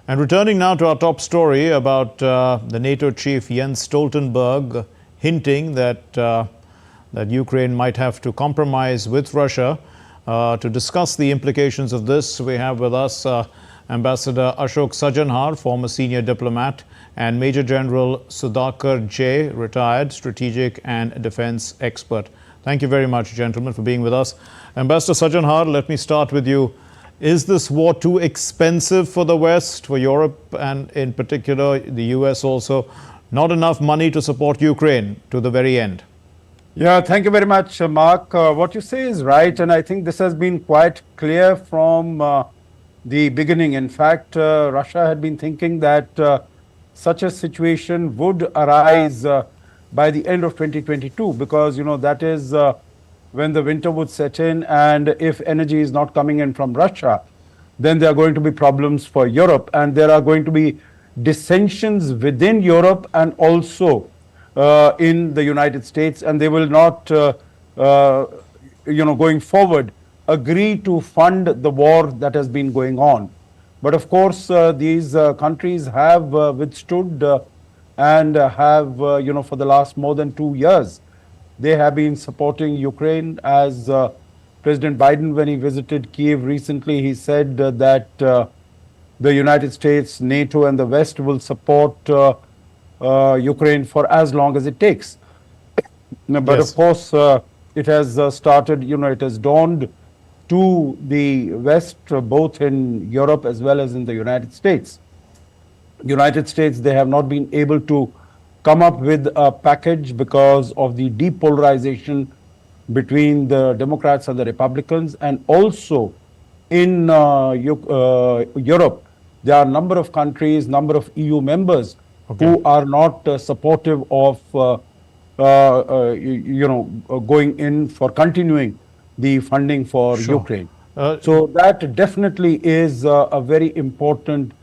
And returning now to our top story about the NATO chief Jens Stoltenberg hinting that Ukraine might have to compromise with Russia. To discuss the implications of this, we have with us Ambassador Ashok Sajanhar, former senior diplomat, and Major General Sudhakar J, retired strategic and defense expert. Thank you very much, gentlemen, for being with us. Ambassador Sajanhar, let me start with you. Is this war too expensive for the West, for Europe, and in particular the US also? Not enough money to support Ukraine to the very end? Yeah, thank you very much, Mark. What you say is right, and I think this has been quite clear from the beginning. In fact, Russia had been thinking that such a situation would arise by the end of 2022, because, that is when the winter would set in, and if energy is not coming in from Russia, then there are going to be problems for Europe, and there are going to be dissensions within Europe and also in the United States, and they will not, going forward, agree to fund the war that has been going on. But of course, these countries have withstood and have, for the last more than 2 years, they have been supporting Ukraine. As President Biden, when he visited Kiev recently, he said that the United States, NATO, and the West will support Ukraine for as long as it takes. But yes, of course, it has started, it has dawned to the West, both in Europe as well as in the United States. United States, they have not been able to come up with a package because of the depolarization between the Democrats and the Republicans. And also in Europe, there are a number of countries, number of EU members who are not supportive of, going in for continuing the funding for Ukraine. So that definitely is a very important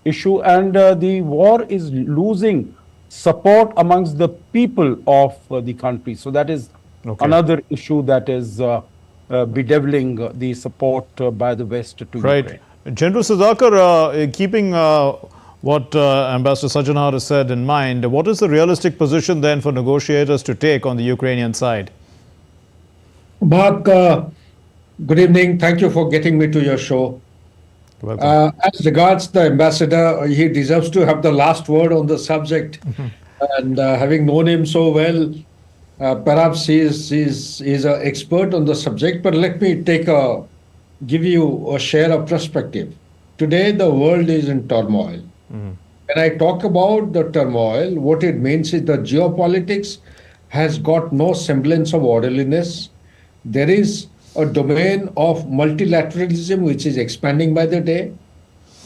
issue, and the war is losing support amongst the people of the country. So that is another issue that is bedeviling the support by the West to Ukraine. General Sudhakar, keeping what Ambassador Sajanhar has said in mind, what is the realistic position then for negotiators to take on the Ukrainian side? Mark, good evening. Thank you for getting me to your show. As regards the ambassador, he deserves to have the last word on the subject. And having known him so well, perhaps he's an expert on the subject. But let me give you a share of perspective. Today, the world is in turmoil. When I talk about the turmoil, what it means is the geopolitics has got no semblance of orderliness. There is a domain of multilateralism which is expanding by the day.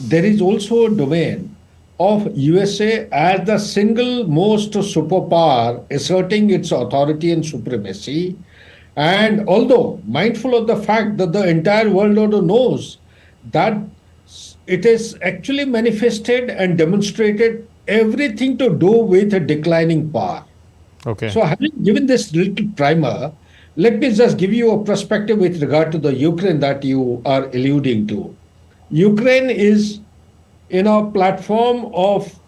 There is also a domain of USA as the single most superpower asserting its authority and supremacy. And although mindful of the fact that the entire world order knows that it is actually manifested and demonstrated everything to do with a declining power. So having given this little primer, let me just give you a perspective with regard to the Ukraine that you are alluding to. Ukraine is in a platform of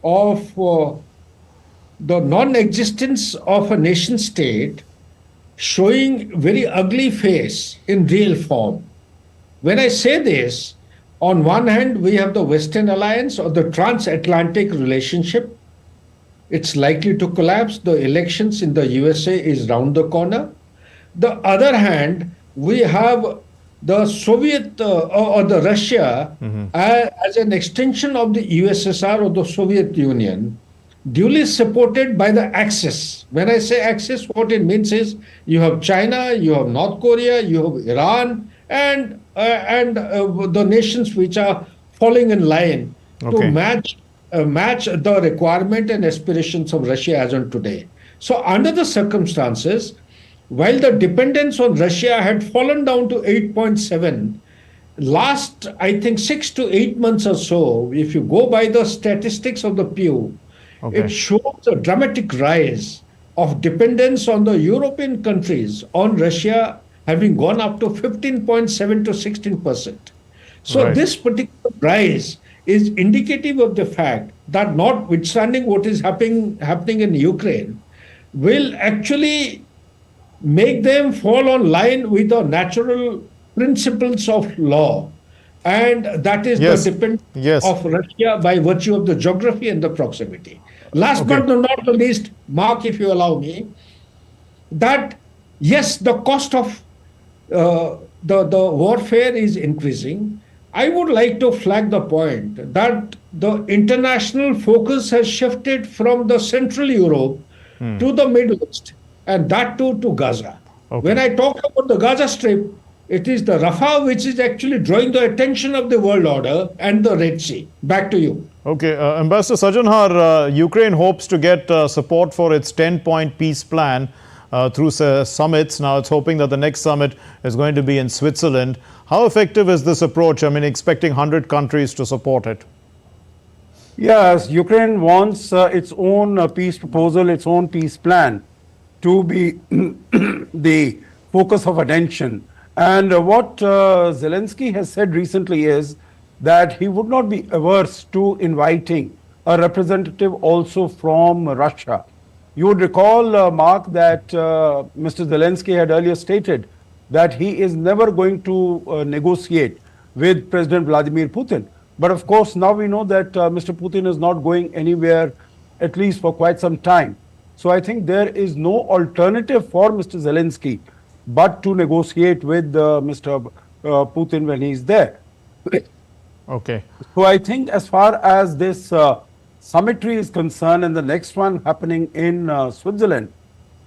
the non-existence of a nation state, showing very ugly face in real form. When I say this, on one hand, we have the Western Alliance or the transatlantic relationship. It's likely to collapse. The elections in the USA is round the corner. The other hand, we have the Soviet or the Russia as an extension of the USSR or the Soviet Union, duly supported by the Axis. When I say Axis, what it means is you have China, you have North Korea, you have Iran, and the nations which are falling in line to match the requirement and aspirations of Russia as on today. So under the circumstances, while the dependence on Russia had fallen down to 8.7, last, I think, 6 to 8 months or so, if you go by the statistics of the Pew, it shows a dramatic rise of dependence on the European countries on Russia having gone up to 15.7 to 16%. So this particular rise is indicative of the fact that notwithstanding what is happening in Ukraine, will actually make them fall on line with the natural principles of law. And that is the Yes. dependence Yes. of Russia by virtue of the geography and the proximity. Last Okay. but not the least, Mark, if you allow me, that yes, the cost of the warfare is increasing. I would like to flag the point that the international focus has shifted from the Central Europe to the Middle East, and that too to Gaza. Okay. When I talk about the Gaza Strip, it is the Rafah which is actually drawing the attention of the world order and the Red Sea. Back to you. Okay, Ambassador Sajanhar, Ukraine hopes to get support for its 10-point peace plan through summits. Now it's hoping that the next summit is going to be in Switzerland. How effective is this approach? I mean, expecting 100 countries to support it. Yes, Ukraine wants its own peace proposal, its own peace plan to be the focus of attention. And what Zelensky has said recently is that he would not be averse to inviting a representative also from Russia. You would recall, Mark, that Mr. Zelensky had earlier stated that he is never going to negotiate with President Vladimir Putin. But of course, now we know that Mr. Putin is not going anywhere, at least for quite some time. So I think there is no alternative for Mr. Zelensky but to negotiate with Mr. Putin when he's there. Okay. So I think as far as this summitry is concerned and the next one happening in Switzerland,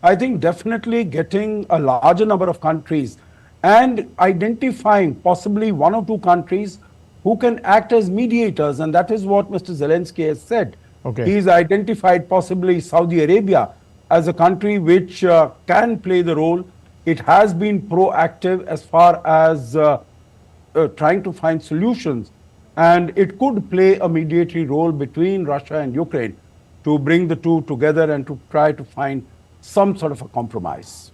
I think definitely getting a larger number of countries and identifying possibly one or two countries who can act as mediators, and that is what Mr. Zelensky has said. Okay. He's identified possibly Saudi Arabia as a country which can play the role. It has been proactive as far as trying to find solutions, and it could play a mediatory role between Russia and Ukraine to bring the two together and to try to find some sort of a compromise.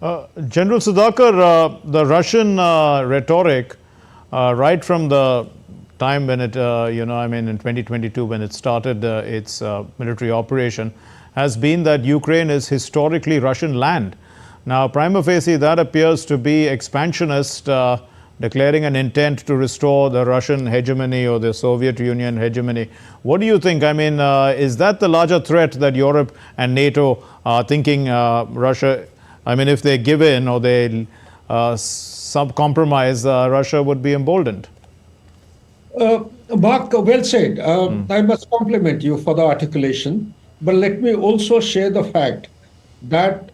General Sudhakar, the Russian rhetoric, right from the time when it, in 2022, when it started its military operation, has been that Ukraine is historically Russian land. Now, prima facie, that appears to be expansionist, declaring an intent to restore the Russian hegemony or the Soviet Union hegemony. What do you think? I mean, is that the larger threat that Europe and NATO are thinking Russia, I mean, if they give in or they compromise, Russia would be emboldened? Mark, well said. I must compliment you for the articulation, but let me also share the fact that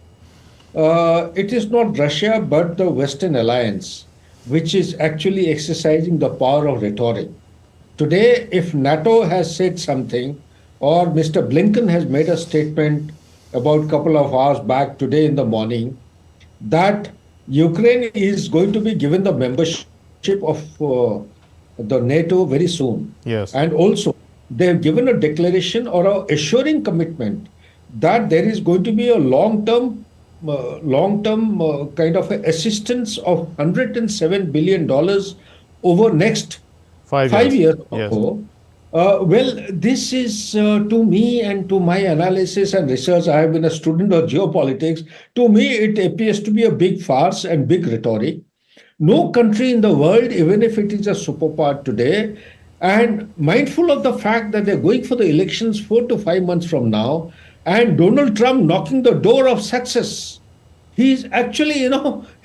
it is not Russia but the Western Alliance which is actually exercising the power of rhetoric. Today, if NATO has said something, or Mr. Blinken has made a statement about a couple of hours back today in the morning, that Ukraine is going to be given the membership of the NATO very soon. Yes. And also, they have given a declaration or a assuring commitment that there is going to be a long-term kind of assistance of $107 billion over next 5 years or Yes. so. Well, this is to me and to my analysis and research, I have been a student of geopolitics. To me, it appears to be a big farce and big rhetoric. No country in the world, even if it is a superpower today, and mindful of the fact that they're going for the elections 4 to 5 months from now, and Donald Trump knocking the door of success, he's actually,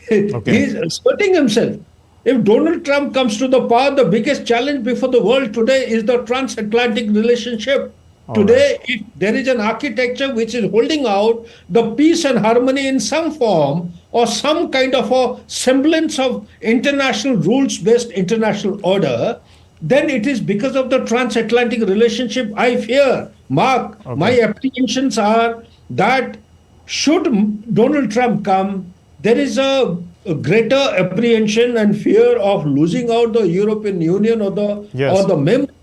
he's asserting himself. If Donald Trump comes to the power, the biggest challenge before the world today is the transatlantic relationship. Today, if there is an architecture which is holding out the peace and harmony in some form or some kind of a semblance of international rules-based international order, then it is because of the transatlantic relationship. I fear, Mark, my apprehensions are that should Donald Trump come, there is a greater apprehension and fear of losing out the European Union or the member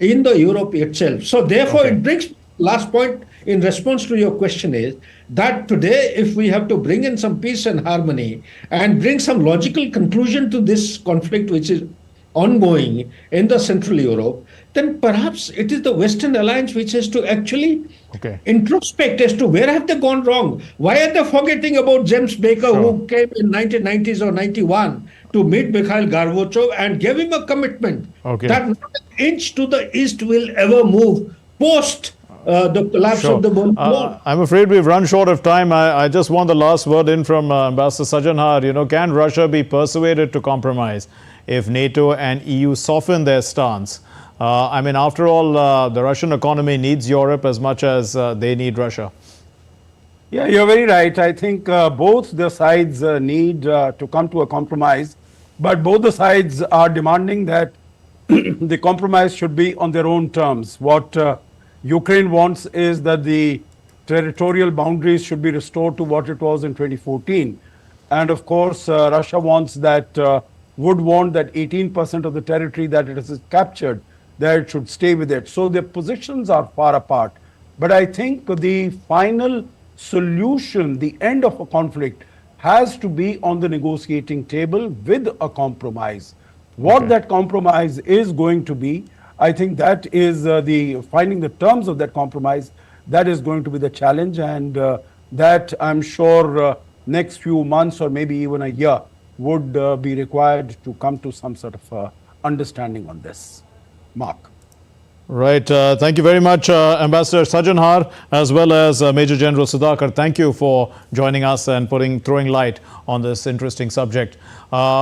in the Europe itself. So therefore, it brings last point in response to your question is that today, if we have to bring in some peace and harmony and bring some logical conclusion to this conflict, which is ongoing in the Central Europe, then perhaps it is the Western alliance which has to actually Okay. introspect as to where have they gone wrong. Why are they forgetting about James Baker, Sure. who came in 1990s or 91 to meet Mikhail Gorbachev and gave him a commitment Okay. that not an inch to the east will ever move post the collapse Sure. of the Berlin Wall. I'm afraid we've run short of time. I just want the last word in from Ambassador Sajanhar. You know, can Russia be persuaded to compromise if NATO and EU soften their stance? I mean, after all, the Russian economy needs Europe as much as they need Russia. Yeah, you're very right. I think both the sides need to come to a compromise, but both the sides are demanding that the compromise should be on their own terms. What Ukraine wants is that the territorial boundaries should be restored to what it was in 2014. And of course, Russia wants that, would want that 18% of the territory that it has captured, that it should stay with it. So their positions are far apart. But I think the final solution, the end of a conflict, has to be on the negotiating table with a compromise. What that compromise is going to be, I think that is the finding the terms of that compromise, that is going to be the challenge, and that I'm sure next few months or maybe even a year would be required to come to some sort of understanding on this. Mark. Right. Thank you very much, Ambassador Sajanhar, as well as Major General Sudhakar. Thank you for joining us and throwing light on this interesting subject.